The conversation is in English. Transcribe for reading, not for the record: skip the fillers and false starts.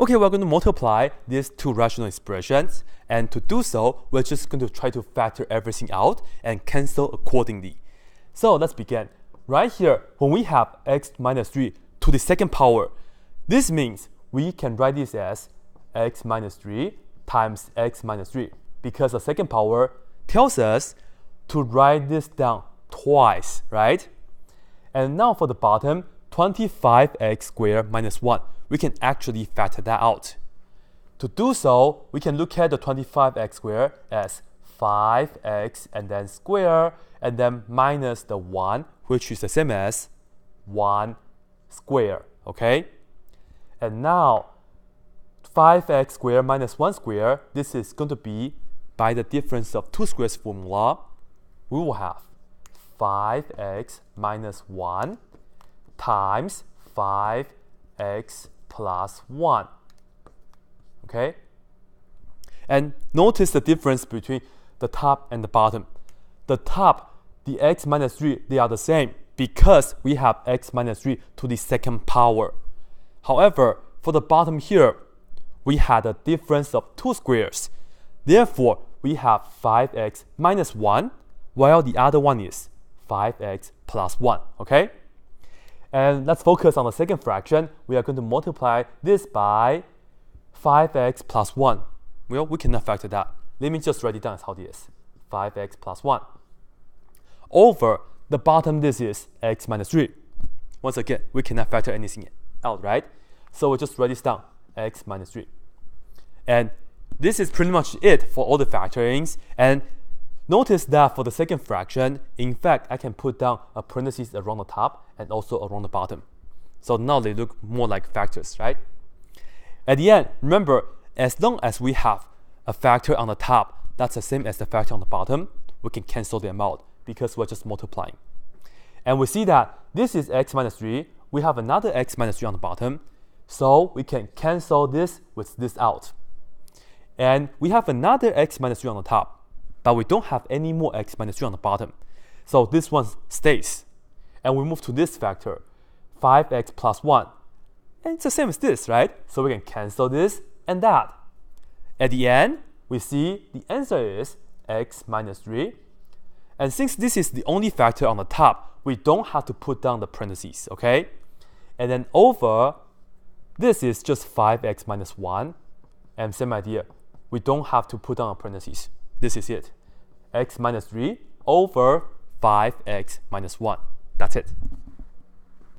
Okay, we're going to multiply these two rational expressions, and to do so, we're just going to try to factor everything out and cancel accordingly. So let's begin. Right here, when we have x minus 3 to the second power, this means we can write this as x minus 3 times x minus 3, because the second power tells us to write this down twice, right? And now for the bottom, 25x squared minus 1, we can actually factor that out. To do so, we can look at the 25x squared as 5x and then square, and then minus the 1, which is the same as 1 square, okay? And now, 5x squared minus 1 square, this is going to be by the difference of two squares formula. We will have 5x minus 1 times 5x plus 1, okay? And notice the difference between the top and the bottom. The top, the x minus 3, they are the same because we have x minus 3 to the second power. However, for the bottom here, we had a difference of two squares. Therefore, we have 5x minus 1, while the other one is 5x plus 1, okay? And let's focus on the second fraction. We are going to multiply this by 5x plus 1. Well, we cannot factor that. Let me just write it down as how it is. 5x plus 1. Over the bottom, this is x minus 3. Once again, we cannot factor anything out, right? So we'll just write this down, x minus 3. And this is pretty much it for all the factorings. And notice that for the second fraction, in fact, I can put down a parenthesis around the top and also around the bottom. So now they look more like factors, right? At the end, remember, as long as we have a factor on the top that's the same as the factor on the bottom, we can cancel them out because we're just multiplying. And we see that this is x minus 3. We have another x minus 3 on the bottom. So we can cancel this with this out. And we have another x minus 3 on the top, but we don't have any more x minus 3 on the bottom. So this one stays. And we move to this factor, 5x plus 1. And it's the same as this, right? So we can cancel this and that. At the end, we see the answer is x minus 3. And since this is the only factor on the top, we don't have to put down the parentheses, okay? And then over, this is just 5x minus 1. And same idea, we don't have to put down a parentheses. This is it. X minus 3 over 5x minus 1. That's it.